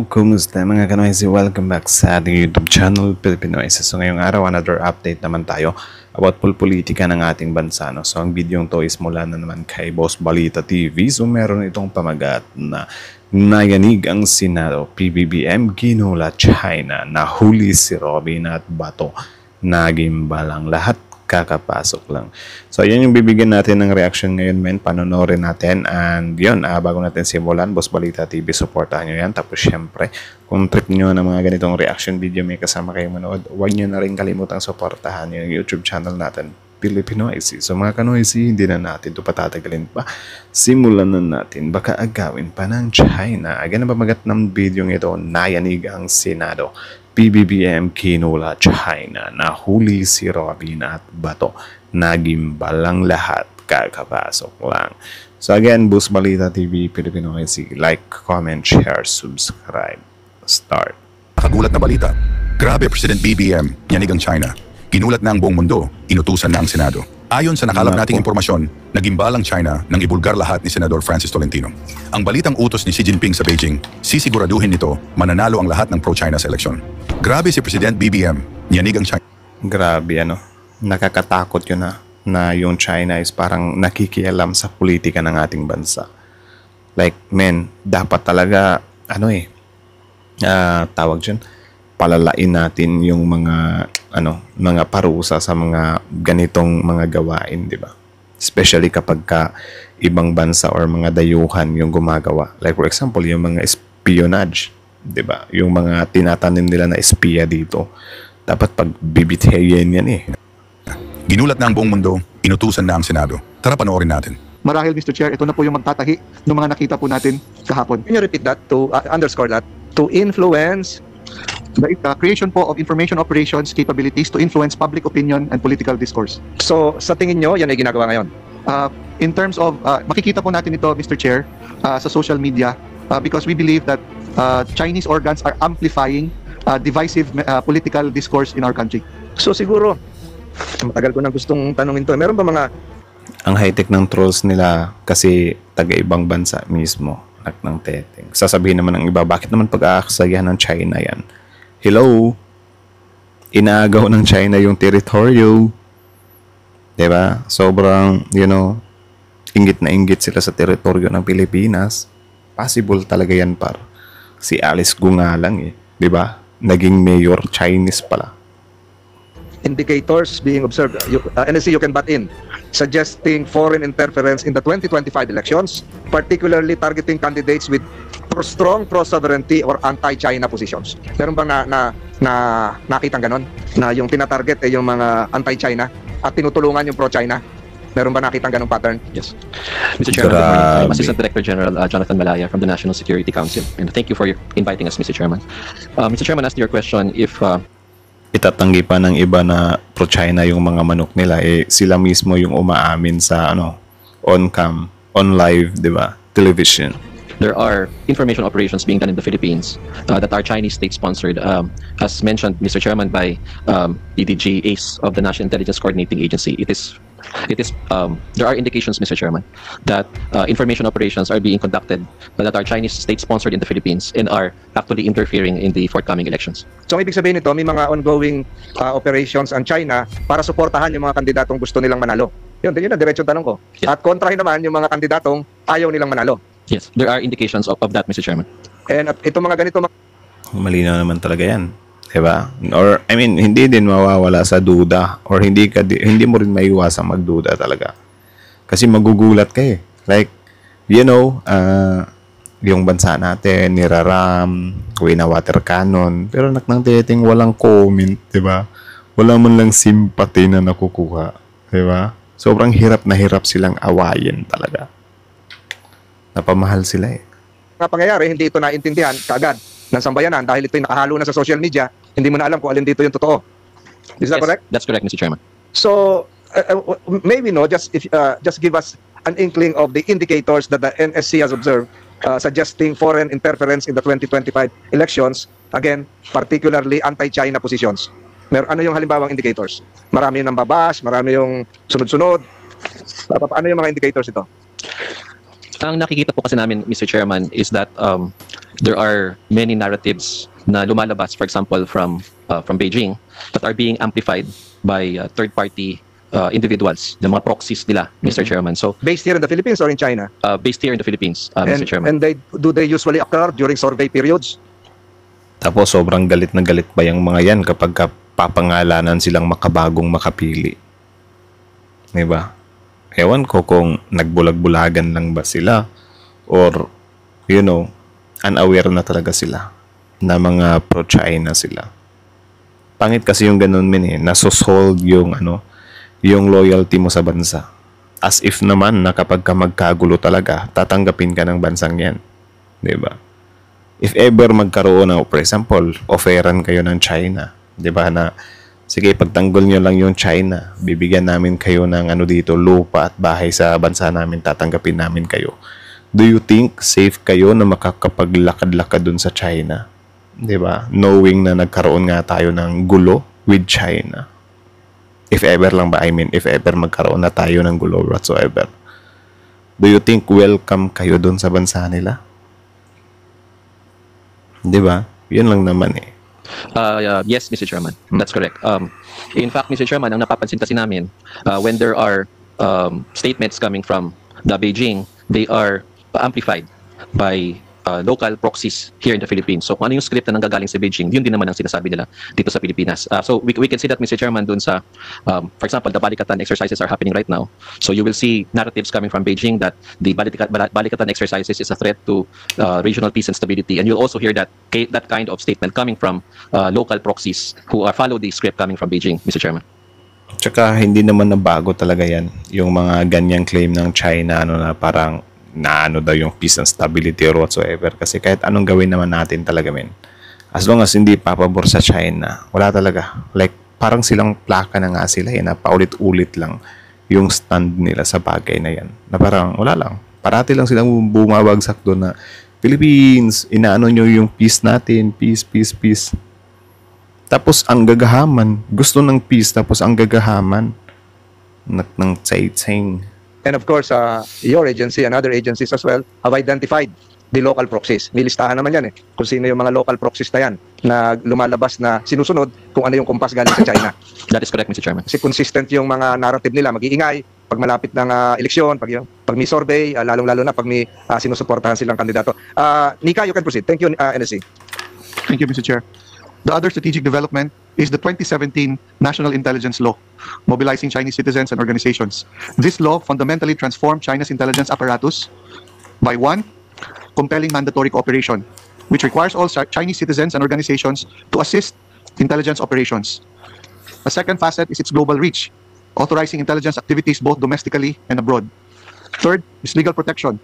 Kumusta mga kanoysi? Welcome back sa ating YouTube channel, Pilipinoysi. So ngayong araw, another update naman tayo about politika ng ating bansa. No? So ang video to is mula na naman kay Boss Balita TV. So meron itong pamagat na nayanig ang Senado, PBBM, ginula China, nahuli si Robin at Bato, nagimbalang lahat kakapasok lang. So, yan yung bibigyan natin ng reaction ngayon, men. Panonorin natin. And yun, bago natin simulan, Boss Balita TV, supportahan nyo yan. Tapos, syempre, kung trip nyo ng mga ganitong reaction video, may kasama kayo manood, huwag nyo na rin kalimutang supportahan yung YouTube channel natin, Pilipinoysi. So, mga kanoysi, hindi na natin ito patatagalin pa. Simulan na natin. Baka agawin pa ng China. Again, na pamagat ng video ito, nayanig ang Senado. PBBM kinula China, nahuli si Robin at Bato, nagimbalang lahat kakapasok lang. So again, Boss Balita TV, Pilipinoysi, like, comment, share, subscribe. Start. Nakagulat na balita. Grabe, President BBM, yanig ang China. Ginulat na ang buong mundo, inutusan na ang Senado. Ayon sa nakalap nating impormasyon, nagimbal ang China nang ibulgar lahat ni Senador Francis Tolentino. Ang balitang utos ni Xi Jinping sa Beijing, sisiguraduhin nito mananalo ang lahat ng pro-China sa eleksyon. Grabe si President BBM, yanig ang China. Grabe nakakatakot yun na yung China is parang nakikialam sa politika ng ating bansa. Like, men, dapat talaga, tawag dyan, palalain natin yung mga parusa sa mga ganitong mga gawain, di ba? Especially kapag ibang bansa or mga dayuhan yung gumagawa. Like for example, yung mga espionage, di ba? Yung mga tinatanim nila na espiya dito. Dapat pagbibitayin yan eh. Ginulat na ang buong mundo, inutusan na ang Senado. Tara panoorin natin. Marahil, Mr. Chair, ito na po yung magtatahi ng mga nakita po natin kahapon. Can you repeat that to underscore that? To influence the creation po of information operations capabilities to influence public opinion and political discourse. So, sa tingin nyo, yan ay ginagawa ngayon? In terms of, makikita po natin ito, Mr. Chair, sa social media because we believe that Chinese organs are amplifying divisive political discourse in our country. So, siguro, matagal ko nang gustong tanongin to. Meron ba mga... Ang high-tech ng trolls nila kasi taga-ibang bansa mismo, anak ng teteng. Sasabihin naman ng iba, bakit naman pag-aaksayahan ng China yan? Hello? Inaagaw ng China yung teritoryo. Diba? Sobrang, inggit na inggit sila sa teritoryo ng Pilipinas. Possible talaga yan, par. Si Alice Gu nga lang eh. Diba? Naging mayor Chinese pala. Indicators being observed. NSC, you can butt in. Suggesting foreign interference in the 2025 elections, particularly targeting candidates with strong pro-sovereignty or anti-China positions. Meron bang nakitang ganon? Na yung tinatarget ay yung mga anti-China at tinutulungan yung pro-China? Meron ba nakitang ganong pattern? Yes. Mr. Chairman, good morning. I'm Assistant Director General Jonathan Malaya from the National Security Council. And thank you for inviting us, Mr. Chairman. Mr. Chairman, as to your question, if... itatanggi pa ng iba na pro-China yung mga manok nila, sila mismo yung umaamin sa on-cam, on-live, di ba? Television. There are information operations being done in the Philippines that are Chinese state-sponsored, as mentioned, Mr. Chairman, by PDG ACE of the National Intelligence Coordinating Agency. There are indications, Mr. Chairman, that information operations are being conducted that are Chinese state-sponsored in the Philippines and are actually interfering in the forthcoming elections. So, ibig sabihin nito, may mga ongoing operations ang China para suportahan yung mga kandidatong gusto nilang manalo. Yun ang diretso tanong ko. Yes. At kontrahin naman yung mga kandidatong ayaw nilang manalo. Yes, there are indications of that, Mr. Chairman. And itong mga ganito... Malinaw naman talaga yan. Diba? Or, hindi din mawawala sa duda or hindi mo rin maiwasang magduda talaga. Kasi magugulat ka eh. Like, yung bansa natin, niraram, water cannon, pero ng teting walang comment, diba? Wala man lang sympathy na nakukuha. Diba? Sobrang hirap na hirap silang awayin talaga. Napamahal sila eh. Mga pangyayari, hindi ito naintindihan kaagad ng sambayanan dahil ito'y nakahalo na sa social media, hindi mo na alam kung alin dito yung totoo. Is that correct? That's correct, Mr. Chairman. So, maybe just give us an inkling of the indicators that the NSC has observed suggesting foreign interference in the 2025 elections, again, particularly anti-China positions. Ano yung halimbawang indicators? Marami yung nambabash, marami yung sunod-sunod. Ano yung mga indicators ito? Ang nakikita po kasi namin, Mr. Chairman, is that there are many narratives na lumalabas, for example, from Beijing that are being amplified by third-party individuals, the mga proxies nila, Mr. Chairman. So, Based here in the Philippines or in China? based here in the Philippines, Mr. Chairman. And do they usually occur during survey periods? Tapos sobrang galit na galit pa yung mga yan kapag papangalanan silang makabagong makapili. Diba? Ewan ko kung nagbulag-bulagan lang ba sila or, you know, unaware na talaga sila na mga pro-China sila. Pangit kasi yung ganun nasosold yung yung loyalty mo sa bansa. As if naman na kapag ka magkagulo talaga, tatanggapin ka ng bansang yan. Diba? If ever magkaroon ng, for example, offeran kayo ng China, diba, na sige, pagtanggol nyo lang yung China, bibigyan namin kayo ng dito, lupa at bahay sa bansa namin, tatanggapin namin kayo. Do you think safe kayo na makakapaglakad-lakad dun sa China? Diba? Knowing na nagkaroon nga tayo ng gulo with China. If ever lang ba, I mean, if ever magkaroon na tayo ng gulo whatsoever. Do you think welcome kayo dun sa bansa nila? Diba? Yun lang naman Yes, Mr. Chairman. That's correct. In fact, Mr. Chairman, ang napapansin kasi namin, when there are statements coming from the Beijing, they are amplified by local proxies here in the Philippines. So kung ano yung script na nanggagaling sa Beijing, yun din naman ang sinasabi nila dito sa Pilipinas. So we can see that, Mr. Chairman, dun sa, for example, the Balikatan exercises are happening right now. So you will see narratives coming from Beijing that the Balikatan exercises is a threat to regional peace and stability. And you'll also hear that kind of statement coming from local proxies who follow the script coming from Beijing, Mr. Chairman. Tsaka hindi naman na bago talaga yan. Yung mga ganyang claim ng China na parang daw yung peace and stability or whatsoever. Kasi kahit anong gawin naman natin talaga, as long as hindi papabor sa China, wala talaga. Like, parang silang plaka na nga sila na paulit-ulit lang yung stand nila sa bagay na yan. Na parang, wala lang. Parati lang silang bumabagsak doon na Philippines, inaano nyo yung peace natin, peace, peace, peace. Tapos ang gagahaman, gusto ng peace, tapos ang gagahaman ng tsay-tsaying. And of course, your agency and other agencies as well have identified the local proxies. May listahan naman yan kung sino yung mga local proxies na yan na lumalabas na sinusunod kung ano yung kumpas galing sa China. That is correct, Mr. Chairman. Kasi consistent yung mga narrative nila, mag-iingay pag malapit ng eleksyon, pag may survey, lalong-lalo na pag may sinusuportahan silang kandidato. Nika, you can proceed. Thank you, NSC. Thank you, Mr. Chair. The other strategic development is the 2017 National Intelligence Law, mobilizing Chinese citizens and organizations. This law fundamentally transformed China's intelligence apparatus by one, compelling mandatory cooperation, which requires all Chinese citizens and organizations to assist intelligence operations. A second facet is its global reach, authorizing intelligence activities both domestically and abroad. Third is legal protection,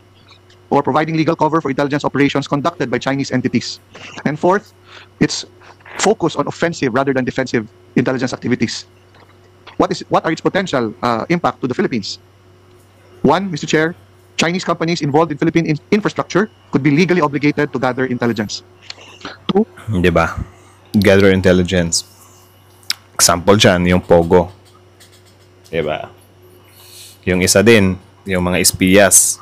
or providing legal cover for intelligence operations conducted by Chinese entities. And fourth, it's focus on offensive rather than defensive intelligence activities. What are its potential impact to the Philippines? One, Mr. Chair, Chinese companies involved in Philippine infrastructure could be legally obligated to gather intelligence. Two, Diba? Gather intelligence. Example dyan, yung Pogo. Diba? Yung isa din, yung mga espiyas.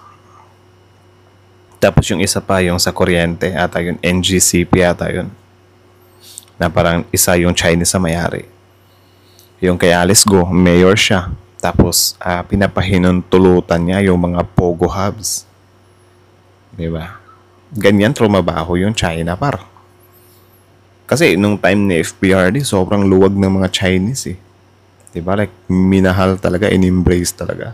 Tapos yung isa pa, yung sa kuryente, ata yun, NGCP ata yun. Na parang isa yung Chinese sa mayari. Yung kay Alice Go, mayor siya. Tapos, pinapahinuntulutan niya yung mga Pogo hubs. Diba? Ganyan trumabaho yung China par. Kasi nung time ni FPRD, sobrang luwag ng mga Chinese Diba? Like, minahal talaga, in-embrace talaga.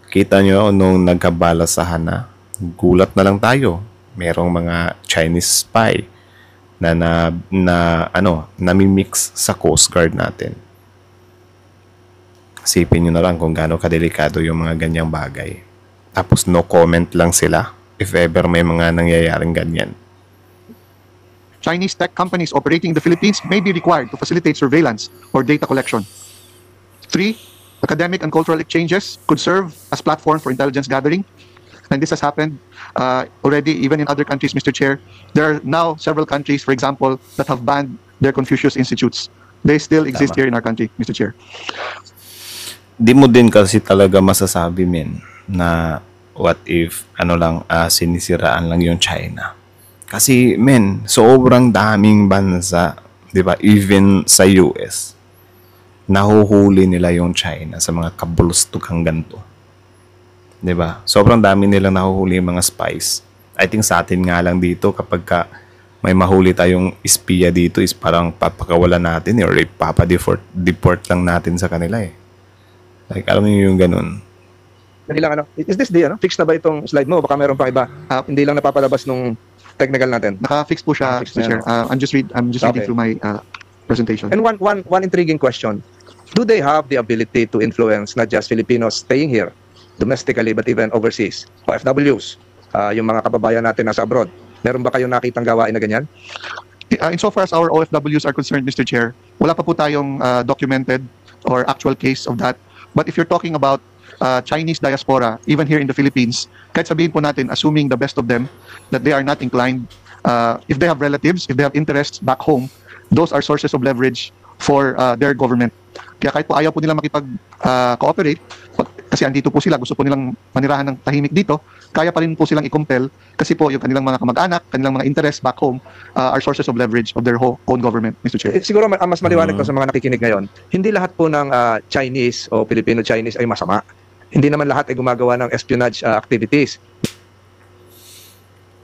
Kita nyo nung nagkabalasahan na, gulat na lang tayo. Merong mga Chinese spy nami-mix sa Coast Guard natin. Isipin nyo na lang kung gaano kadelikado yung mga ganyang bagay. Tapos no comment lang sila if ever may mga nangyayaring ganyan. Chinese tech companies operating in the Philippines may be required to facilitate surveillance or data collection. Three, academic and cultural exchanges could serve as platforms for intelligence gathering. And this has happened already even in other countries, Mr. Chair. There are now several countries, for example, that have banned their Confucius institutes. They still exist here in our country, Mr. Chair. Di mo din kasi talaga masasabi, na what if sinisiraan lang yung China? Kasi men, sobrang daming bansa, 'di ba? Even sa US, nahuhuli nila yung China sa mga kabulustugang ganito. 'Di ba? Sobrang dami nilang nahuhuli yung mga spies. I think sa atin nga lang dito kapag may mahuli tayong espiya dito is parang papakawalan natin or deport lang natin sa kanila eh. Like, alam niyo yung ganun. Hindi lang is this the fix na ba itong slide mo? Baka meron pang iba. Hindi lang napapalabas nung technical natin. Naka-fix po siya, Naka-fix Mr. na Chair. I'm just reading Okay. through my presentation. And one intriguing question. Do they have the ability to influence not just Filipinos staying here domestically but even overseas? OFWs, yung mga kababayan natin nasa abroad. Meron ba kayong nakitang gawain na ganyan? Insofar as our OFWs are concerned, Mr. Chair, wala pa po tayong documented or actual case of that. But if you're talking about Chinese diaspora, even here in the Philippines, kahit sabihin po natin, assuming the best of them, that they are not inclined, if they have relatives, if they have interests back home, those are sources of leverage for their government. Kaya kahit po ayaw po nila makipag-cooperate, kasi andito po sila, gusto po nilang manirahan ng tahimik dito, kaya pa rin po silang i-compel kasi po yung kanilang mga kamag-anak, kanilang mga interests back home are sources of leverage of their own government, Mr. Chair. Siguro ang mas maliwanag ko sa mga nakikinig ngayon, hindi lahat po ng Chinese o Filipino-Chinese ay masama. Hindi naman lahat ay gumagawa ng espionage activities.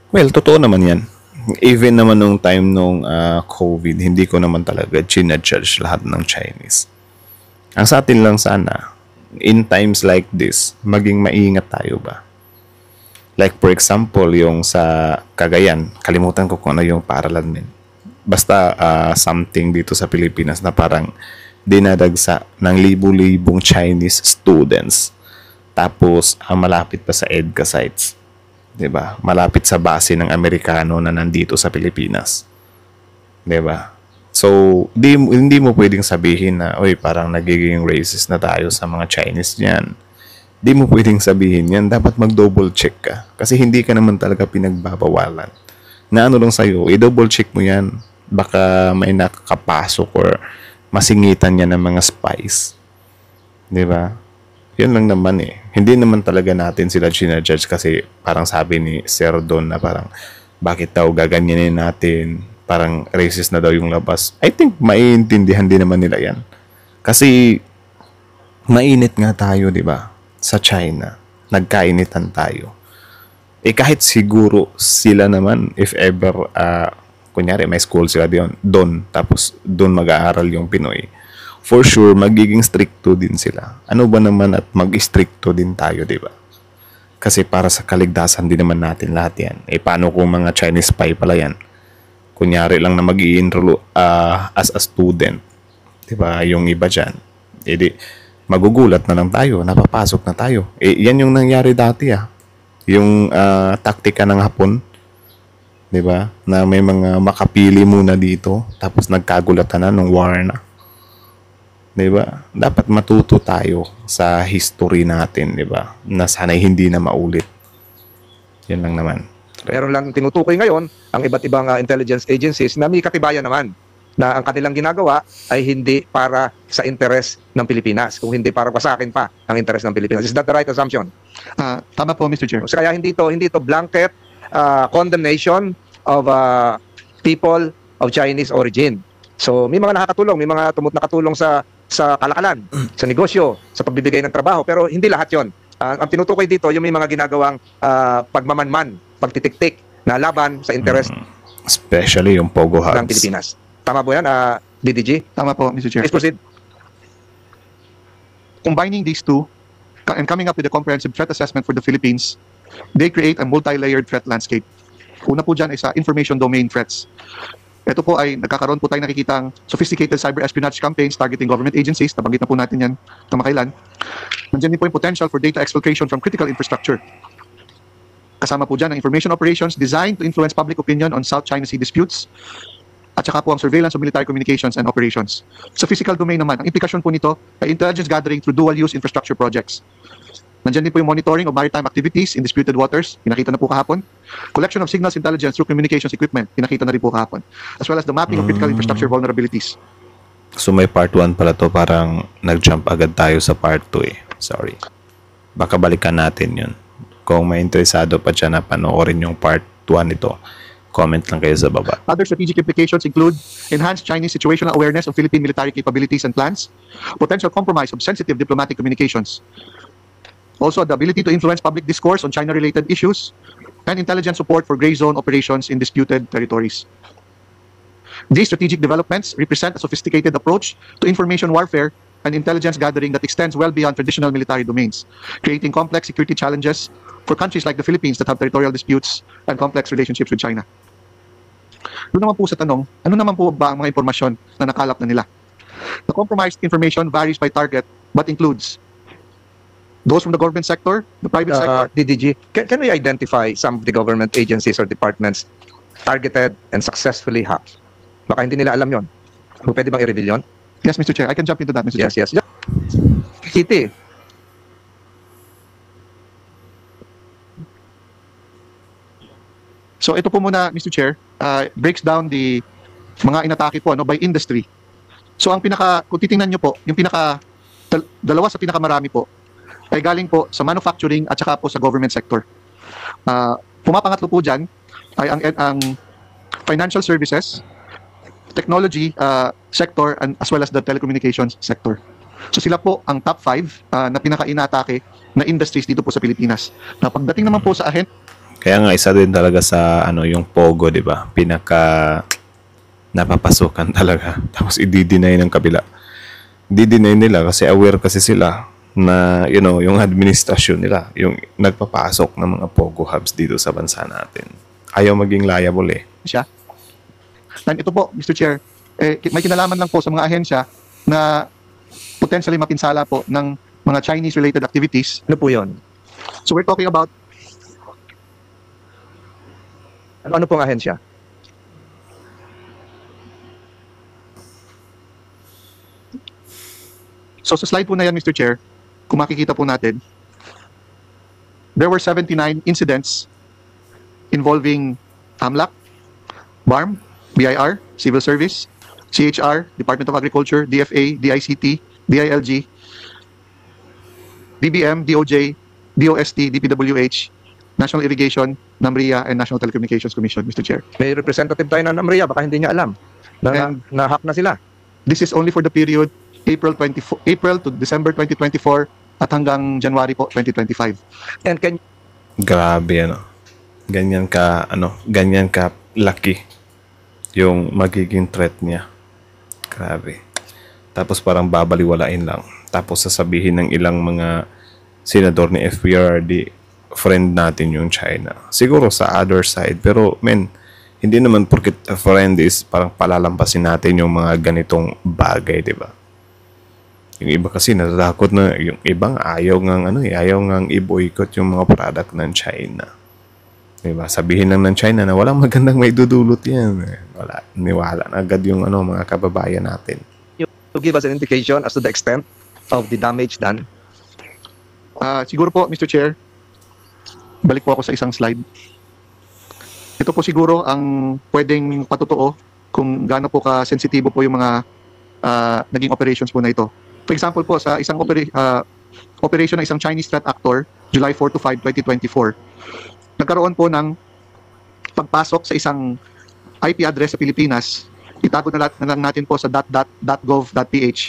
Well, totoo naman yan. Even naman nung time nung COVID, hindi ko naman talaga chinajudge lahat ng Chinese. Ang sa atin lang sana, in times like this, maging maingat tayo ba? Like for example, yung sa Cagayan, kalimutan ko kung ano yung paaralan din. Basta something dito sa Pilipinas na parang dinadagsa ng libu-libong Chinese students. Tapos, malapit pa sa EDCA sites. 'Di ba? Malapit sa base ng Amerikano na nandito sa Pilipinas. 'Di ba? So, hindi mo pwedeng sabihin na, oy, parang nagiging racist na tayo sa mga Chinese niyan. Hindi mo pwedeng sabihin yan. Dapat mag-double check ka. Kasi hindi ka naman talaga pinagbabawalan. Na ano lang sa'yo, i-double check mo yan. Baka may nakakapasok or masingitan yan ng mga spies. 'Di ba? Yan lang naman eh. Hindi naman talaga natin sila ginajudge kasi parang sabi ni Sir Don na parang bakit daw gaganyanin natin, parang racist na daw yung labas. I think maiintindihan din naman nila yan. Kasi mainit nga tayo, di ba? Sa China. Nagkainitan tayo. Eh kahit siguro sila naman, if ever, kunyari may school sila doon, tapos doon mag-aaral yung Pinoy, for sure, magiging stricto din sila. Ano ba naman at mag-stricto din tayo, di ba? Kasi para sa kaligtasan din naman natin lahat yan. Eh, paano kung mga Chinese spy pala yan? Kunyari lang na mag-i-enroll as a student. Di ba? Yung iba dyan. Eh, di, magugulat na lang tayo. Napapasok na tayo. Eh, yan yung nangyari dati Yung taktika ng Hapon. Di ba? Na may mga makapili muna dito. Tapos nagkagulatan na nung war na. Diba? Dapat matuto tayo sa history natin, diba? Na sana'y hindi na maulit. Yan lang naman. Meron lang tinutukoy ngayon ang iba't ibang intelligence agencies na may katibayan naman na ang kanilang ginagawa ay hindi para sa interes ng Pilipinas, kung hindi para sa akin pa ang interes ng Pilipinas. Is that the right assumption? Tama po, Mr. Chair. So, kaya hindi to blanket condemnation of people of Chinese origin. So may mga nakakatulong, may mga nakatulong sa kalakalan, sa negosyo, sa pagbibigay ng trabaho, pero hindi lahat 'yon. Ang tinutukoy dito yung may mga ginagawang pagmamanman, pagtitiktik na laban sa interes Especially yung Pogo ng Hugs. Pilipinas. Tama po yan, DDG? Tama po, Mr. Chair. Please proceed. Combining these two and coming up with a comprehensive threat assessment for the Philippines, they create a multi-layered threat landscape. Una po dyan ay sa information domain threats. Ito po ay nagkakaroon po tayo nakikitang sophisticated cyber espionage campaigns targeting government agencies. Nabanggit na po natin yan kamakailan. Nandiyan din po yung potential for data exfiltration from critical infrastructure. Kasama po dyan ang information operations designed to influence public opinion on South China Sea disputes. At saka po ang surveillance of military communications and operations. Sa physical domain naman, ang implikasyon po nito ay intelligence gathering through dual-use infrastructure projects. Nandiyan din po yung monitoring of maritime activities in disputed waters, pinakita na po kahapon. Collection of signals intelligence through communications equipment, pinakita na rin po kahapon. As well as the mapping of critical infrastructure vulnerabilities. So may part 1 pala to, parang nag-jump agad tayo sa part 2 eh. Sorry. Baka balikan natin yun. Kung may interesado pa dyan na panoorin yung part 1 nito, comment lang kayo sa baba. Other strategic implications include enhanced Chinese situational awareness of Philippine military capabilities and plans, potential compromise of sensitive diplomatic communications, also the ability to influence public discourse on China-related issues, and intelligence support for gray zone operations in disputed territories. These strategic developments represent a sophisticated approach to information warfare and intelligence gathering that extends well beyond traditional military domains, creating complex security challenges for countries like the Philippines that have territorial disputes and complex relationships with China. Doon naman po sa tanong, ano naman po ba ang mga impormasyon na nakalap na nila? The compromised information varies by target but includes those from the government sector, the private sector. DDG, can we identify some of the government agencies or departments targeted and successfully hacked? Baka hindi nila alam yon. Pwede bang i-reveal yon? Yes, Mr. Chair, I can jump into that, Mr. Chair. Yes. City. So ito po muna, Mr. Chair, breaks down the mga inatake po by industry. So ang kung titingnan nyo po, yung dalawa sa pinakamarami po, ay galing po sa manufacturing at saka po sa government sector. Pumapangatlo po dyan ay ang financial services, technology sector, and as well as the telecommunications sector. So sila po ang top 5 na pinaka-inatake na industries dito po sa Pilipinas. Na pagdating naman po sa Kaya nga isa din talaga sa yung Pogo, 'di ba? Pinaka napapasukan talaga. Tapos i-deny ng kabila. Di-deny nila kasi aware kasi sila na yung administrasyon nila, yung nagpapasok ng mga Pogo hubs dito sa bansa natin. Ayaw maging liable siya. And ito po, Mr. Chair, may kinalaman lang po sa mga ahensya na potentially mapinsala po ng mga Chinese-related activities. Ano po yun? So we're talking about Ano pong ahensya? So sa slide po na yan, Mr. Chair, kung makikita po natin, there were 79 incidents involving AMLAC, BARM, BIR, Civil Service, CHR, Department of Agriculture, DFA, DICT, DILG, DBM, DOJ, DOST, DPWH, National Irrigation, NAMRIA, and National Telecommunications Commission, Mr. Chair. May representative tayo ng NAMRIA, baka hindi niya alam. Na-hack na sila. This is only for the period April to December 2024 at hanggang January po 2025. And Grabe ganyan ka laki yung magiging threat niya. Grabe. Tapos parang babaliwalain lang. Tapos sasabihin ng ilang mga senador ni FPRD, friend natin yung China. Siguro sa other side, pero hindi naman porket a friend is parang palalampasin natin yung mga ganitong bagay, 'di ba? Yung iba kasi natatakot na, yung ibang ayaw ngang i-boycott yung mga product ng China. 'Di ba? Sabihin lang ng China na walang magandang maidudulot 'yan. Wala, niwala na agad yung mga kababayan natin. to give us an indication as to the extent of the damage done? Siguro po, Mr. Chair, balik po ako sa isang slide. Ito po siguro ang pwedeng patutuo kung gaano po ka-sensitibo po yung mga naging operations po na ito. For example po, sa isang operation ng isang Chinese threat actor, July 4 to 5, 2024, nagkaroon po ng pagpasok sa isang IP address sa Pilipinas. Itago na lang natin po sa .gov.ph.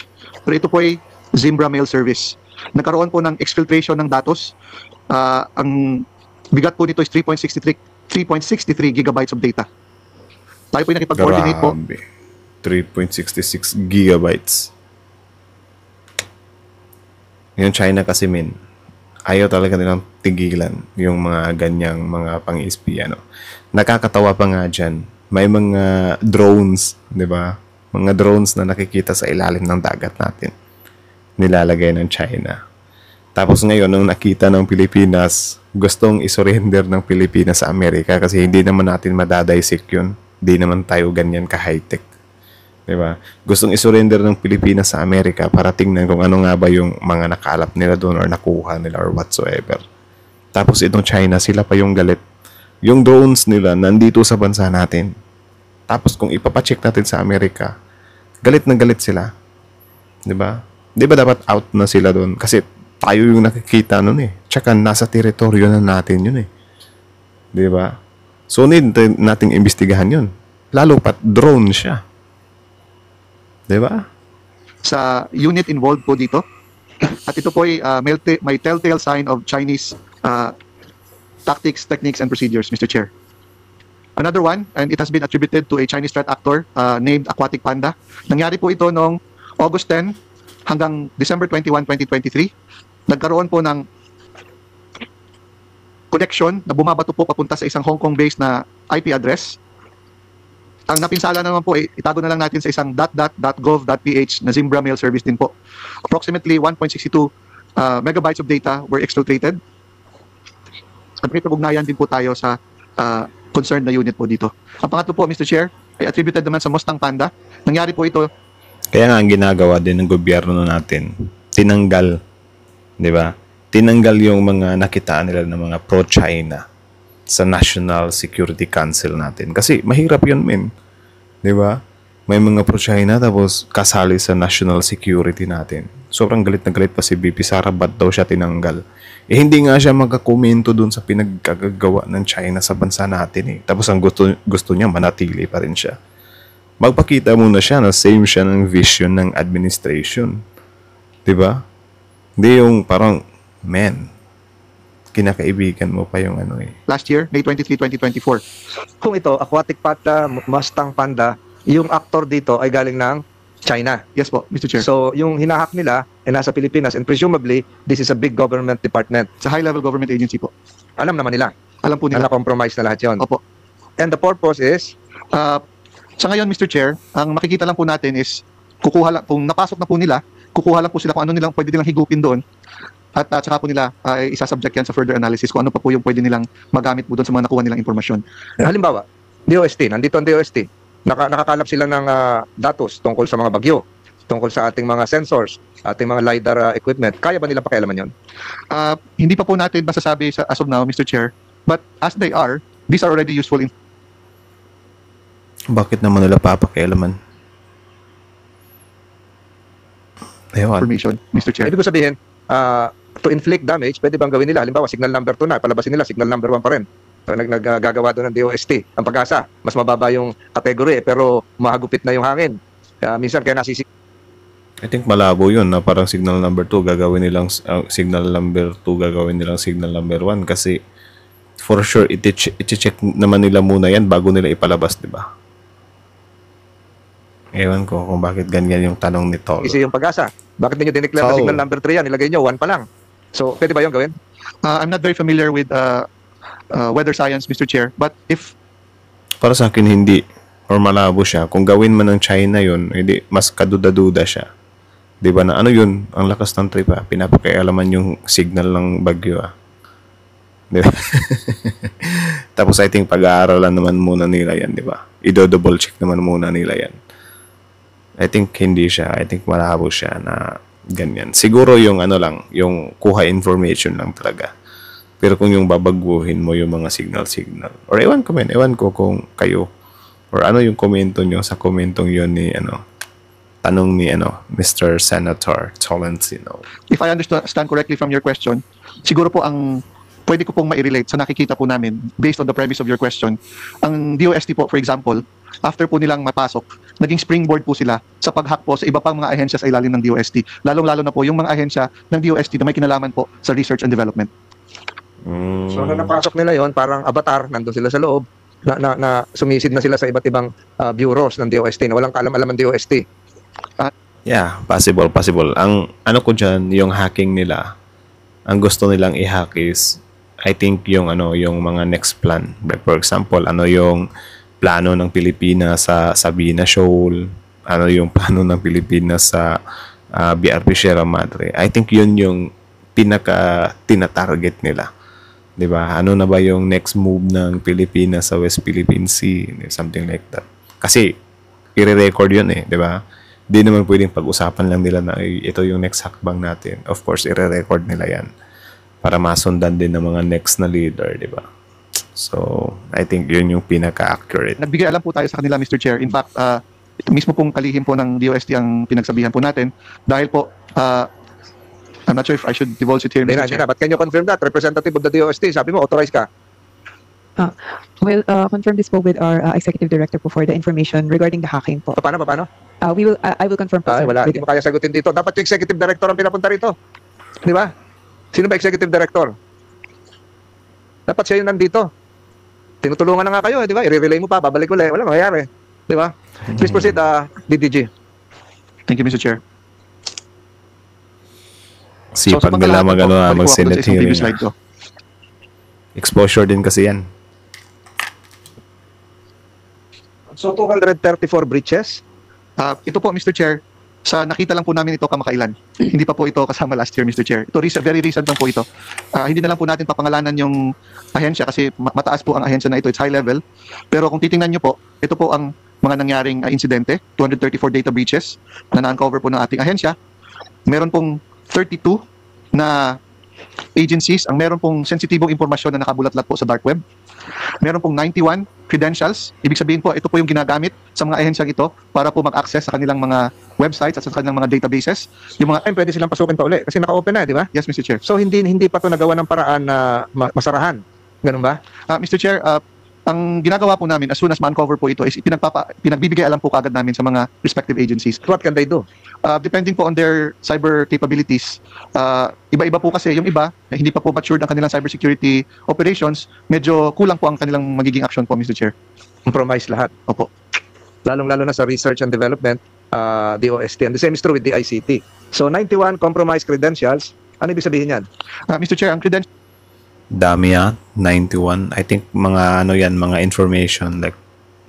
Pero ito po ay Zimbra Mail Service. Nagkaroon po ng exfiltration ng datos. Ang bigat po nito is 3.63 gigabytes of data. Tayo po ay nakipag-coordinate po. 3.66 gigabytes. Yung China kasi ayaw talaga nilang tigilan yung mga ganyang mga pang-espiya. Nakakatawa pa nga dyan. May mga drones, di ba? Mga drones na nakikita sa ilalim ng dagat natin. Nilalagay ng China. Tapos ngayon, nung nakita ng Pilipinas, gustong isurrender ng Pilipinas sa Amerika kasi hindi naman natin madadaysik yun. Hindi naman tayo ganyan ka-high-tech. Diba? Gustong isurrender ng Pilipinas sa Amerika para tingnan kung ano nga ba yung mga nakalap nila doon or nakuha nila or whatsoever. Tapos itong China, sila pa yung galit. Yung drones nila nandito sa bansa natin. Tapos kung ipapacheck natin sa Amerika, galit na galit sila. Diba? Diba dapat out na sila doon? Kasi tayo yung nakikita nun . Tsaka nasa teritoryo na natin yun eh. Di ba? So need nating imbestigahan yun. Lalo pat drone siya. Di ba? Sa unit involved po dito. At ito po ay may telltale sign of Chinese tactics, techniques, and procedures, Mr. Chair. Another one, and it has been attributed to a Chinese threat actor named Aquatic Panda. Nangyari po ito noong August 10 hanggang December 21, 2023. Nagkaroon po ng connection na bumabato po papunta sa isang Hong Kong-based na IP address. Ang napinsala naman po, itago na lang natin sa isang .gov.ph na Zimbra mail service din po. Approximately 1.62 megabytes of data were exfiltrated. At may pag-ugnayan din po tayo sa concerned na unit po dito. Ang pangatlo po, Mr. Chair, ay attributed naman sa Mustang Panda. Nangyari po ito. Kaya nga ang ginagawa din ng gobyerno natin, tinanggal, di ba? Tinanggal yung mga nakitaan nila ng mga pro-China sa National Security Council natin. Kasi mahirap yun, men. Di ba? May mga pro-China tapos kasali sa national security natin. Sobrang galit na galit pa si BP Sara, ba't daw siya tinanggal? Eh hindi nga siya magkakomento dun sa pinagkagagawa ng China sa bansa natin eh. Tapos ang gusto niya, manatili pa rin siya. Magpakita muna siya na same siya ng vision ng administration. Di ba? Hindi yung parang, man, kinakaibigan mo pa yung ano eh. Last year, May 23, 2024. Kung ito, Aquatic Panda, Mustang Panda, yung actor dito ay galing ng China. Yes po, Mr. Chair. So, yung hinahak nila ay nasa Pilipinas and presumably, this is a big government department. Sa high-level government agency po. Alam naman nila Alam po na nila. na-compromise na lahat yun. Opo. And the purpose is, Sa ngayon, Mr. Chair, ang makikita lang po natin is, kukuha lang, kung napasok na po nila, kukuha lang po sila kung ano nilang pwede nilang higupin doon. At saka po nila isasubject yan sa further analysis kung ano pa po yung pwede nilang magamit po doon sa mga nakuha nilang impormasyon. halimbawa, DOST, nandito ang DOST, nakakalap sila ng datos tungkol sa mga bagyo, tungkol sa ating mga sensors, ating mga LiDAR equipment. Kaya ba nila pakialaman yun? Hindi pa po natin masasabi as of now, Mr. Chair, but as they are, these are already useful Bakit naman nila papakialaman? Ewan. information, Mr. Chair. Ibig ko sabihin, to inflict damage, pwede bang gawin nila? Halimbawa, signal number 2 na, palabasin nila, signal number 1 pa rin. So, naggagawa doon ng DOST. Ang Pag-asa, mas mababa yung kategory, pero mahagupit na yung hangin. Minsan, kaya nasisig. I think malabo yun na parang signal number 2 gagawin nilang signal number 2 gagawin nilang signal number 1 kasi for sure i-check naman nila muna yan bago nila ipalabas, di ba? Ewan ko kung bakit ganyan yung tanong ni Tol. Kasi yung Pag-asa, bakit ninyo dineclare na So, signal number 3 yan? Nilagay nyo, 1 pa lang. So, pwede ba yung gawin? I'm not very familiar with weather science, Mr. Chair, but if para sa akin hindi or malabo siya. Kung gawin man ng China yun, hindi mas kaduda-duda siya. Di ba na ano yun? Ang lakas ng trip pinapakialaman yung signal ng bagyo Di ba? Tapos I think pag-aaralan naman muna nila yan, di ba? I-double check naman muna nila yan. I think hindi siya. I think malabo siya na ganyan. Siguro yung ano lang, yung kuha information lang talaga. Pero kung yung babaguhin mo yung mga signal, or ewan ko kung kayo, or ano yung komento nyo sa komentong yun ni, tanong ni, Mr. Senator Tolentino. if I understand correctly from your question, siguro po ang pwede ko pong ma-relate sa nakikita po namin based on the premise of your question. Ang DOST po, for example, after po nilang mapasok, naging springboard po sila sa pag-hack po sa iba pang mga ahensya sa ilalim ng DOST. Lalong-lalo na po yung mga ahensya ng DOST na may kinalaman po sa research and development. So, na napasok nila yon parang avatar, nandun sila sa loob, na sumisid na sila sa iba't ibang bureaus ng DOST na walang kaalam-alam ng DOST. Yeah, possible. Ang ano ko dyan, yung hacking nila, ang gusto nilang i-hack is, I think yung mga next plan. For example, yung plano ng Pilipinas sa Sabina Shoal, yung plano ng Pilipinas sa BRP Sierra Madre. I think yun yung tina-target nila. 'Di ba? Ano na ba yung next move ng Pilipinas sa West Philippine Sea? Something like that. Kasi i-record yun 'di ba? Di naman pwedeng pag-usapan lang nila na ito yung next hakbang natin. Of course, i-record nila yan para masundan din ng mga next na leader, 'di ba? So, I think yun yung pinaka-accurate. Nagbigay alam po tayo sa kanila, Mr. Chair. In fact, mismo pong kalihim po ng DOST ang pinagsabihan po natin dahil po I'm not sure if I should divulge it here, Hindi Mr. na, hindi Chair. na. But can you confirm that? Representative of the DOST, sabi mo, authorized ka. We'll confirm this po with our executive director po for the information regarding the hacking po. Paano? I will confirm po, Ay, sir, wala. with Hindi mo kaya sagutin dito. Dapat yung executive director ang pinapunta rito. Di ba? Sino ba executive director? Dapat siya yung nandito. Tinutulungan na nga kayo, di ba? I-relay mo pa, babalik ulit. Wala mangyayari. Di ba? Please proceed, DDG. Thank you, Mr. Chair. Sipag sa nila pagkalaman ko, balik ko ako mag-Senate dun sa isang hearing. previous slide ko. Exposure din kasi yan. So, 234 breaches. Ito po, Mr. Chair, sa nakita lang po namin ito kamakailan. Hindi pa po ito kasama last year, Mr. Chair. Ito, very recent lang po ito. Hindi na lang po natin papangalanan yung ahensya kasi mataas po ang ahensya na ito. It's high level. Pero kung titingnan nyo po, ito po ang mga nangyaring insidente. 234 data breaches na na-uncover po ng ating ahensya. Meron pong 32 na agencies ang meron pong sensitibong impormasyon na nakabulatlat po sa dark web. Meron pong 91 credentials. Ibig sabihin po, ito po yung ginagamit sa mga ahensyang ito para po mag-access sa kanilang mga websites at sa kanilang mga databases. Yung mga Pwede silang pasukin pa uli kasi naka-open na, di ba? Yes, Mr. Chair. So, hindi pa to nagawa ng paraan na masarahan. Ganun ba? Mr. Chair, ang ginagawa po namin as soon as ma-uncover po ito is pinagbibigay alam po kagad namin sa mga respective agencies. What can they do? Depending po on their cyber capabilities, iba-iba po kasi yung iba, hindi pa po matured ang kanilang cybersecurity operations, medyo kulang po ang kanilang magiging action po, Mr. Chair. Compromise lahat. Opo. Lalong-lalo na sa research and development, DOST. And the same is true with the ICT. So, 91 compromised credentials. Ano ibig sabihin yan? Mr. Chair, ang credentials Dami yan. 91. I think mga ano yan, mga information like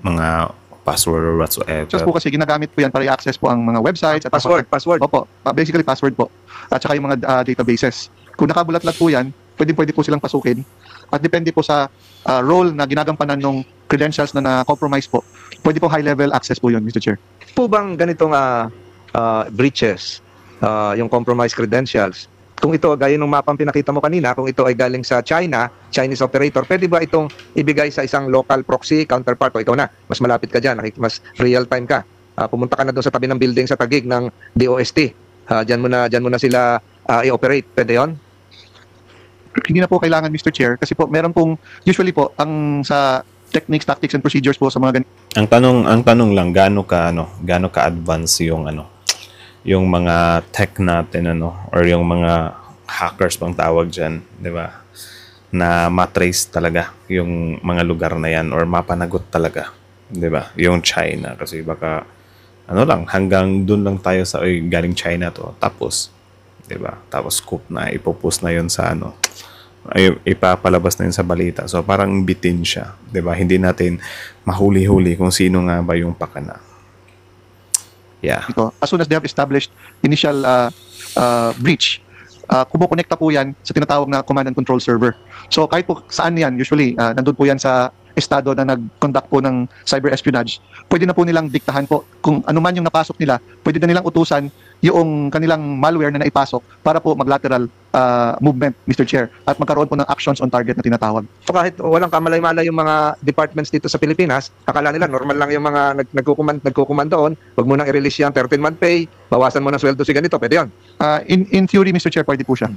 mga password or whatsoever. po kasi ginagamit po yan para i-access po ang mga websites at Password. Opo, basically password po. At saka yung mga databases. Kung nakabulat-lat po yan, pwede po silang pasukin. At depende po sa role na ginagampanan ng credentials na na-compromise po. Pwede po high-level access po yun, Mr. Chair. Po bang ganitong breaches, yung compromised credentials, kung ito, gaya ng mapang pinakita mo kanina, kung ito ay galing sa China, Chinese operator, pwede ba itong ibigay sa isang local proxy counterpart? O ikaw na, mas malapit ka dyan, mas real-time ka. Pumunta ka na doon sa tabi ng building sa Taguig ng DOST. Dyan mo na sila i-operate. Pwede yun? Hindi na po kailangan, Mr. Chair, kasi po meron pong, usually po, ang sa techniques, tactics, and procedures po sa mga ganito. Ang tanong lang gaano ka advance yung mga tech natin or yung mga hackers pang tawag diyan, 'di ba? Na matrace talaga yung mga lugar na yan or mapanagot talaga, 'di ba? Yung China kasi baka hanggang dun lang tayo sa galing China to tapos 'di ba? Tapos scoop na ipopost na yun sa ipapalabas na yun sa balita. So parang bitin siya, 'di ba? Hindi natin mahuli-huli kung sino nga ba yung pakana. Yeah. As soon as they have established initial breach, kumukonekta po yan sa tinatawag na command and control server. So kahit po saan yan, usually, nandun po yan sa estado na nag-conduct po ng cyber espionage, pwede na po nilang diktahan po kung ano man yung napasok nila, pwede na nilang utusan yung kanilang malware na naipasok para po mag-lateral movement, Mr. Chair, at magkaroon po ng actions on target na tinatawag. So kahit walang kamalay-malay yung mga departments dito sa Pilipinas, akala nila normal lang yung mga nagkukumand doon, wag mo nang i-release yan, 13-month pay, bawasan mo ng sweldo si ganito, pwede yun. In theory, Mr. Chair, pwede po siya.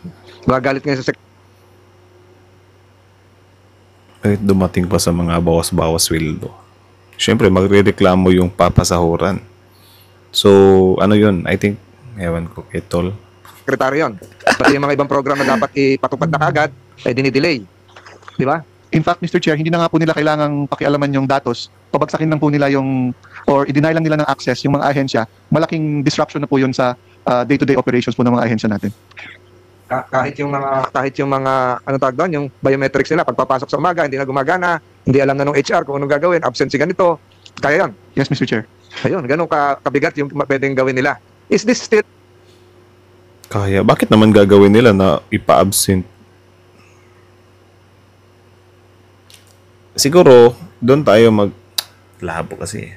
Gagalit ngayon sa Kahit dumating pa sa mga bawas-bawas sweldo. Siyempre, magre-reklamo yung papasahuran. So, yun? I think, ewan ko, Tol. sekretary yun. Pati yung mga ibang program na dapat ipatupad na kagad, ay dinidelay. Di ba? In fact, Mr. Chair, hindi na nga po nila kailangang pakialaman yung datos. Pabagsakin lang po nila or i-deny lang nila ng access yung mga ahensya. Malaking disruption na po yun sa day-to-day operations po ng mga ahensya natin. Kahit yung mga ano tawag doon, yung biometrics nila pagpapasok sa umaga, hindi na gumagana, hindi alam na ng HR kung anong gagawin, absent si ganito. Kaya yun. Yes, Mr. Chair. Ayun, ganun kabigat yung pwedeng gawin nila. Is this still Kaya, bakit naman gagawin nila na ipa-absent? Siguro, doon tayo labo kasi.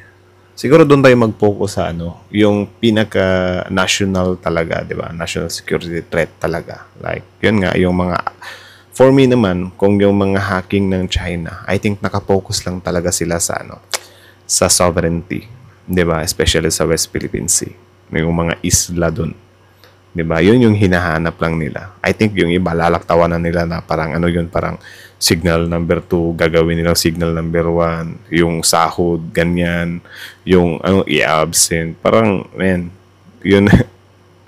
Siguro doon tayo mag-focus sa yung pinaka-national talaga, di ba? National security threat talaga. Like, yun nga, yung mga, for me naman, kung yung mga hacking ng China, I think nakapokus lang talaga sila sa sa sovereignty, di ba? Especially sa West Philippine Sea. May mga isla doon. 'Di ba? Yun yung hinahanap lang nila. I think yung iba lalaktawan na nila na parang ano yun, parang signal number 2, gagawin nilang signal number 1, yung sahod, ganyan, yung ano, i-absent. Parang, man, yun,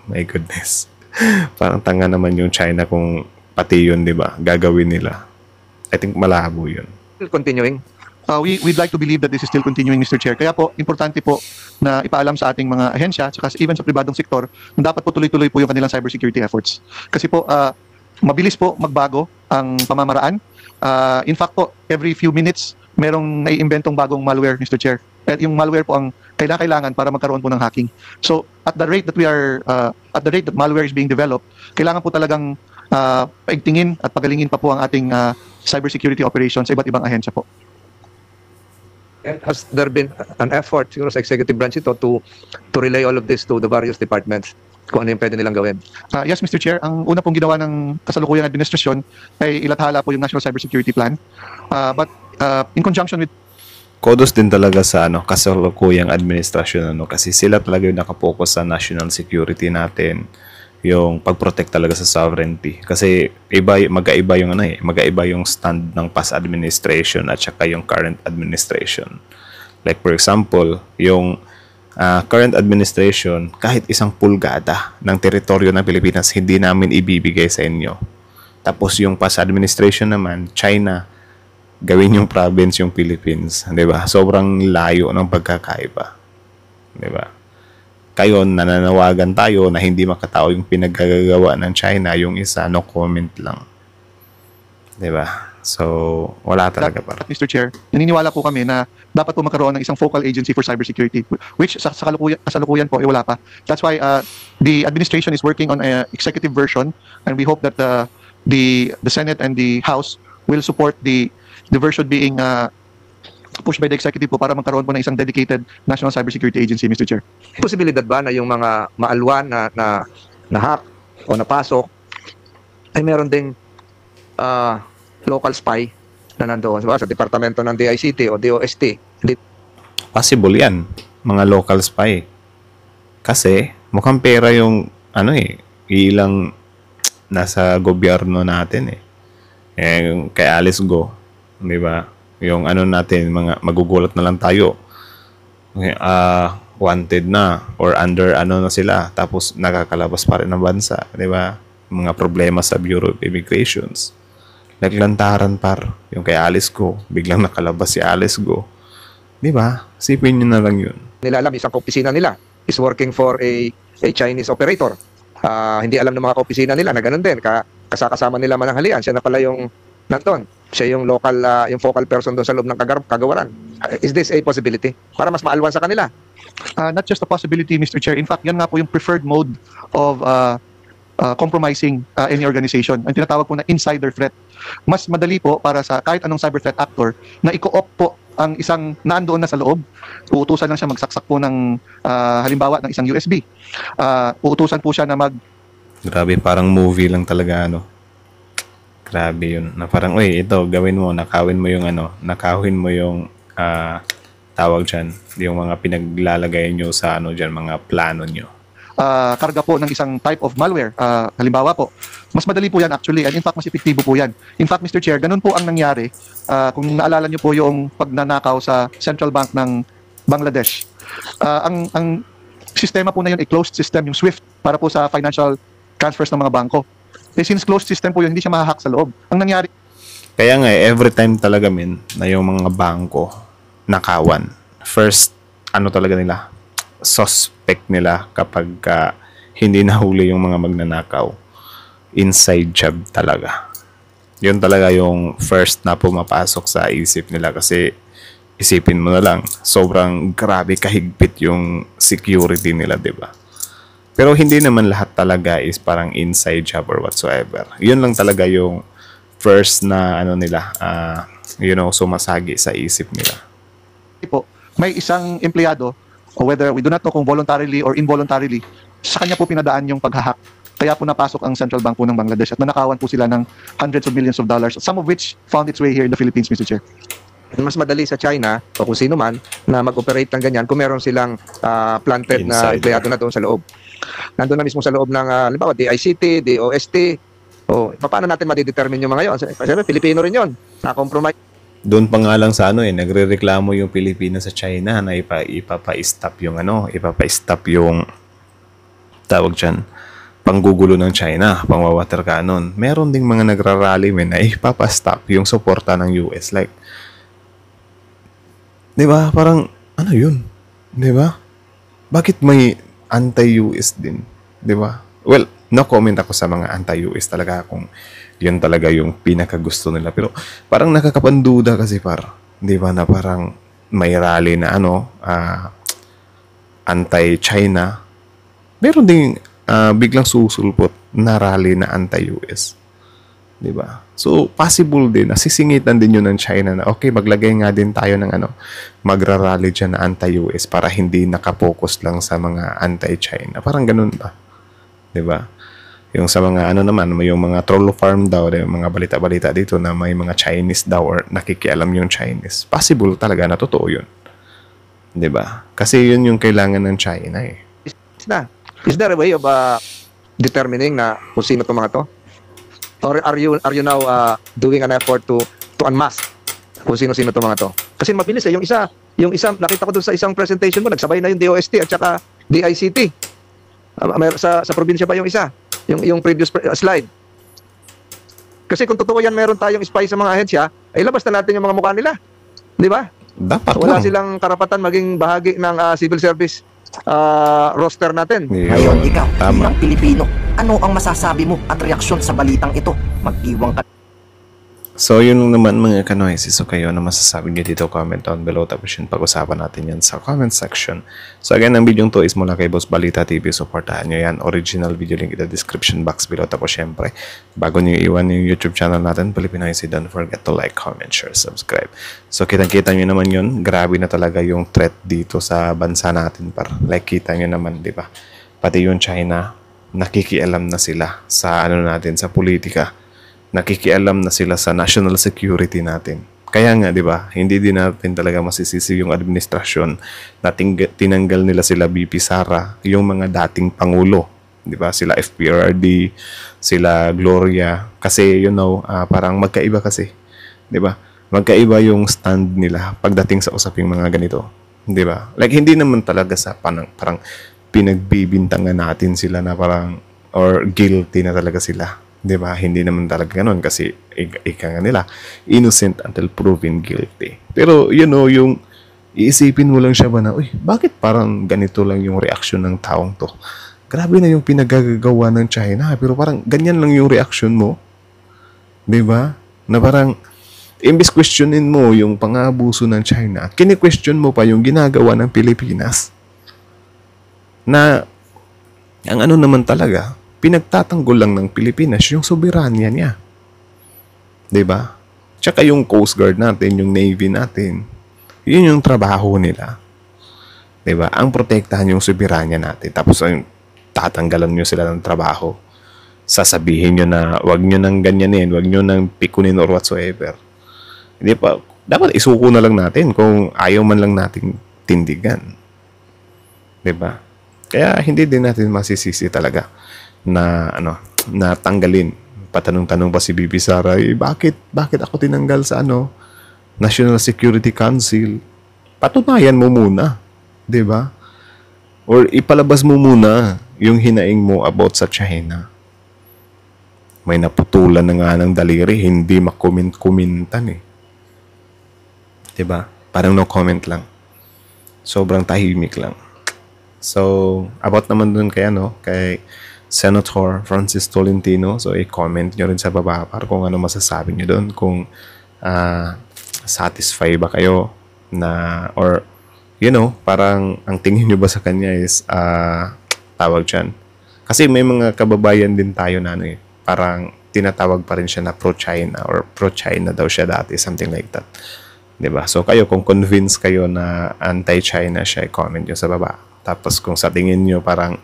my goodness. Parang tanga naman yung China kung pati yun, 'di ba? Gagawin nila. I think malabo yun. Still continuing. We'd like to believe that this is still continuing, Mr. Chair. Kaya po, importante po na ipaalam sa ating mga ahensya, tsaka even sa pribadong sektor, na dapat po tuloy-tuloy po yung kanilang cybersecurity efforts. Kasi po, mabilis po magbago ang pamamaraan. In fact po, every few minutes, merong naiimbentong bagong malware, Mr. Chair. At yung malware po ang kailangan para magkaroon po ng hacking. So, at the rate that malware is being developed, kailangan po talagang paigtingin at pagalingin pa po ang ating cybersecurity operations sa iba't ibang ahensya po. And has there been an effort siguro sa executive branch ito to relay all of this to the various departments kung ano yung pwede nilang gawin? Yes, Mr. Chair. Ang una pong ginawa ng kasalukuyang administrasyon ay ilathala po yung National Cybersecurity Plan. But in conjunction with Kudos din talaga sa kasalukuyang administrasyon kasi sila talaga yung nakapokus sa national security natin, yung pag-protect talaga sa sovereignty. Kasi magkaiba yung stand ng past administration at saka yung current administration. Like for example, yung current administration, kahit 1 pulgada ng teritoryo ng Pilipinas hindi namin ibibigay sa inyo. Tapos yung past administration naman, China, gawin yung province yung Philippines, 'di ba? Sobrang layo ng pagkakaiba. 'Di ba? Kayo, nananawagan tayo na hindi makatao yung pinaggagawa ng China, yung isa, no comment lang. 'Di ba? So, wala talaga para. Mr. Chair, naniniwala po kami na dapat po magkaroon ng isang focal agency for cybersecurity, which sa kasalukuyan po ay wala pa. That's why the administration is working on an executive version, and we hope that the Senate and the House will support the version being pushed by the executive po para magkaroon po ng isang dedicated national cybersecurity agency, Mr. Chair. Posibilidad ba na yung mga maalwan na hack o napasok ay meron ding local spy na nandoon sa departamento ng DICT o DOST? Possible yan, mga local spy. Kasi mukhang pera yung ilang nasa gobyerno natin yung kay Alice Go, 'di ba? Yung natin, mga magugulat na lang tayo. Wanted na or under na sila, tapos nakakalabas pa rin ng bansa, 'di ba? Mga problema sa Bureau of Immigrations. Naglantaran yung kay Alice Go, biglang nakalabas si Alice Go. 'Di ba? Sipin niyo na lang 'yun. Nila alam isang kaopisina nila is working for a Chinese operator. Hindi alam ng mga kaopisina nila na ganun din. Kasama nila mananghalian, siya na pala yung nandun. Siya yung local, yung focal person doon sa loob ng kagawaran. Is this a possibility? Para mas maalwan sa kanila? Not just a possibility, Mr. Chair. In fact, yan nga po yung preferred mode of compromising any organization. Ang tinatawag po na insider threat. Mas madali po para sa kahit anong cyber threat actor na i-co-opt po ang isang nandoon na sa loob. Uutusan lang siya magsaksak po ng halimbawa ng isang USB. Uutusan po siya na Grabe, parang movie lang talaga Grabe yun. Na parang, ito, gawin mo, nakawin mo yung tawag dyan, yung mga pinaglalagay nyo sa dyan, mga plano nyo. Karga po ng isang type of malware. Halimbawa po, mas madali po yan actually, and in fact, mas epektibo po yan. In fact, Mr. Chair, ganun po ang nangyari. Kung naalala nyo po yung pagnanakaw sa Central Bank ng Bangladesh. Ang sistema po na yun, closed system, yung SWIFT, para po sa financial transfers ng mga bangko. Since closed system po yun, hindi siya mahahack sa loob. Ang nangyari... Kaya nga, every time talaga, na yung mga bangko nakawan. First, talaga nila, suspect nila kapag hindi nahuli yung mga magnanakaw. Inside job talaga. Yun talaga yung first na pumapasok sa isip nila kasi isipin mo na lang, sobrang grabe kahigpit yung security nila, di ba? Pero hindi naman lahat talaga is parang inside job or whatsoever. Yun lang talaga yung first na nila, sumasagi sa isip nila. Po, may isang empleyado, whether we do not know kung voluntarily or involuntarily, sa kanya po pinadaan yung paghahack. Kaya po napasok ang Central Bank po ng Bangladesh at nanakawan po sila ng hundreds of millions of dollars, some of which found its way here in the Philippines, Mr. Chair. Mas madali sa China o kung sino man na mag-operate ng ganyan kung meron silang planted na Inside. empleyado na doon sa loob. Nandun na mismo sa loob ng, halimbawa, DICT, DOST. Paano natin madidetermine yung mga yon? Kasi Pilipino rin yon. Na-compromise. Doon pa nga lang sa nagrereklamo yung Pilipinas sa China na ipapa-stop yung tawag dyan, panggugulo ng China, pang-water cannon. Meron ding mga nagrarally na ipapa-stop yung suporta ng US. Like, di ba? Parang, ano yun? Di ba? Bakit may anti-US din? Di ba? Well, no comment ako sa mga anti-US talaga kung yun talaga yung pinakagusto nila. Pero parang nakakapanduda kasi di ba, na parang may rally na anti-China. Meron ding biglang susulpot na rally na anti-US. Di ba? So, possible din, nasisingitan din yun ng China na, okay, maglagay nga din tayo ng magrarally dyan na anti-US para hindi nakapokus lang sa mga anti-China. Parang ganun ba? Di ba? Yung sa mga naman, yung mga troll farm daw, mga balita-balita dito na may mga Chinese daw or nakikialam yung Chinese. Possible talaga na totoo yun. Di ba? Kasi yun yung kailangan ng China eh. Is there a way of determining na kung sino itong mga to? Or are you now doing an effort to unmask kung sino-sino itong mga to? Kasi mabilis eh. Yung isa, nakita ko doon sa isang presentation mo, nagsabay na yung DOST at saka DICT. Sa probinsya pa yung isa. Yung previous slide. Kasi kung totoo yan, meron tayong spy sa mga ahensya, ay labas na natin yung mga mukha nila. Di ba? Dapat Wala lang. silang karapatan maging bahagi ng civil service roster natin. Ngayon, ikaw, Tama. bilang Pilipino, ano ang masasabi mo at reaksyon sa balitang ito? Mag-iwang ka. So, yun naman mga kanoisis. So, kayo na masasabi nyo dito, comment down below. Tapos yun, pag-usapan natin yan sa comment section. So, again, ang video to is mula kay Boss Balita TV. Supportahan nyo yan. Original video link in the description box below. Tapos, syempre, bago nyo iwan yung YouTube channel natin, Pilipinoisis, don't forget to like, comment, share, subscribe. So, kitang-kita nyo naman yun. Grabe na talaga yung threat dito sa bansa natin. Like, kita nyo naman, di ba? Pati yung China, nakikialam na sila sa natin, sa politika. Nakikialam na sila sa national security natin. Kaya nga, di ba, hindi din natin talaga masisisi yung administrasyon na tinanggal nila sila BP Sara, yung mga dating pangulo. Di ba, sila FPRD, sila Gloria. Kasi, parang magkaiba kasi. Di ba? Magkaiba yung stand nila pagdating sa usaping mga ganito. Di ba? Like, hindi naman talaga sa parang pinagbibintangan natin sila na parang, or guilty na talaga sila. Diba? Hindi naman talaga ganun kasi ika nga nila, innocent until proven guilty. Pero, yung iisipin mo lang siya ba na, uy, bakit parang ganito lang yung reaksyon ng taong to? Grabe na yung pinagagawa ng China, pero parang ganyan lang yung reaksyon mo. Diba? Na parang, imbis questionin mo yung pang-abuso ng China, kini-question mo pa yung ginagawa ng Pilipinas. Na, ang naman talaga, pinagtatanggol lang ng Pilipinas yung soberanya niya. Diba? Tsaka yung Coast Guard natin, yung Navy natin, yun yung trabaho nila. Diba? Ang protektahan yung soberanya natin. Tapos tatanggalan nyo sila ng trabaho. Sasabihin nyo na wag nyo nang ganyanin, wag nyo nang pikunin or whatsoever. Hindi pa, dapat isuko na lang natin kung ayaw man lang nating tindigan. Diba? Kaya hindi din natin masisisi talaga na na tanggalin. Patanong-tanong pa si BP Sara, bakit ako tinanggal sa National Security Council? Patunayan mo muna, 'di ba? Or ipalabas mo muna yung hinaing mo about sa China. May naputulan na nga ng daliri, hindi makomment-komentan eh. 'Di ba? Parang no comment lang. Sobrang tahimik lang. So, about naman dun kay Senator Francis Tolentino. So, i-comment nyo rin sa baba para kung ano masasabi nyo doon. Kung satisfy ba kayo na, or, parang ang tingin nyo ba sa kanya is, tawag dyan. Kasi may mga kababayan din tayo na parang tinatawag pa rin siya na pro-China or pro-China daw siya dati, something like that. Diba? So, kayo, kung convinced kayo na anti-China siya, i-comment nyo sa baba. Tapos, kung sa tingin nyo parang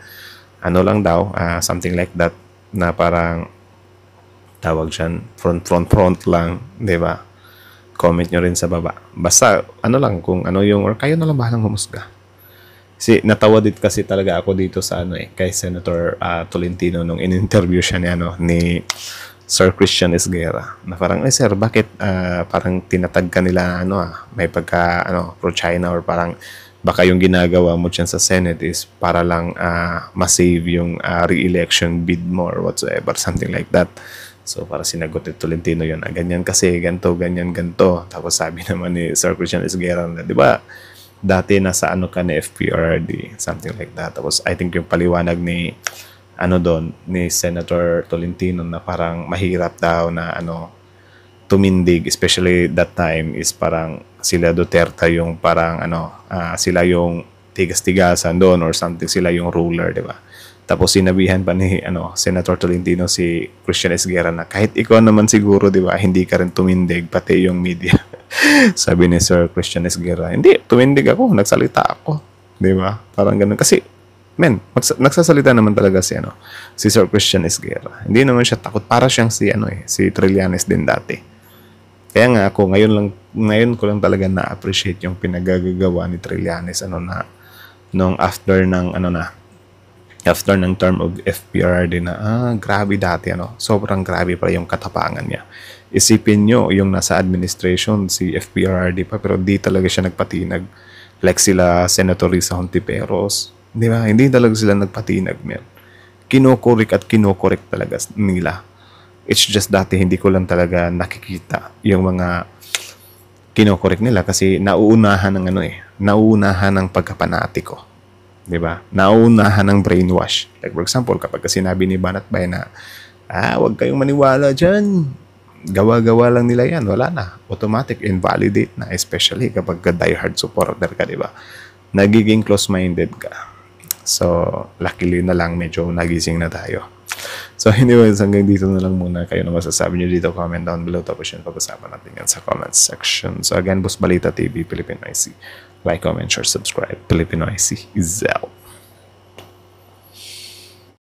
lang daw, something like that, na parang tawag dyan, front lang, di ba? Comment nyo rin sa baba. Basta, lang, kung yung, or kayo na lang bahalang humusga. Kasi natawa din kasi talaga ako dito sa ano kay Senator Tolentino nung in-interview siya ni Sir Christian Esguerra na parang sir, bakit parang tinatag ka nila may pagka pro-China, or parang baka yung ginagawa mo dyan sa Senate is para lang ma-save yung re-election bid mo or whatsoever, something like that. So para sinagot ni Tolentino yun, ganyan kasi, ganto, ganyan, ganto. Tapos sabi naman ni Sir Christian Esguerra na, di ba, dati nasa ka ni FPRD, something like that. Tapos I think yung paliwanag ni doon ni Senator Tolentino na parang mahirap daw na tumindig, especially that time is parang sila Duterte yung parang sila yung tigas-tigasan doon or something, sila yung ruler, di ba? Tapos sinabihan pa ni Senator Tolentino si Christian Esguerra na kahit ikaw naman siguro, di ba, hindi ka rin tumindig, pati yung media. Sabi ni Sir Christian Esguerra, hindi, tumindig ako, nagsalita ako. Di ba? Parang ganun. Kasi, nagsasalita naman talaga si Sir Christian Esguerra. Hindi naman siya takot. Para siyang si Trillanes din dati. Kaya nga ako, ngayon ko lang talaga na-appreciate yung pinagagagawa ni Trillanes, nung after ng term of FPRD na, grabe dati, sobrang grabe pa yung katapangan niya. Isipin nyo, yung nasa administration, si FPRD pa, pero di talaga siya nagpatinag. Like sila Senator Risa Hontiveros, di ba? Hindi talaga sila nagpatinag, man. Kinokorek talaga nila. It's just dati hindi ko lang talaga nakikita yung mga kinokorek nila kasi nauunahan ng pagkapanatiko. Diba? Nauunahan ng brainwash. Like for example, kapag sinabi ni Banat Bay na huwag kayong maniwala dyan, gawa-gawa lang nila yan, wala na. Automatic, invalidate na, especially kapag diehard supporter ka, diba? Nagiging close-minded ka. So, luckily na lang, medyo nagising na tayo. So, anyways, hanggang dito na lang muna. Kayo na masasabi nyo dito, comment down below. Tapos yun, pag-usapan natin yan sa comment section. So, again, Boss Balita TV, Filipino IC. Like, comment, share, subscribe. Filipino IC is out.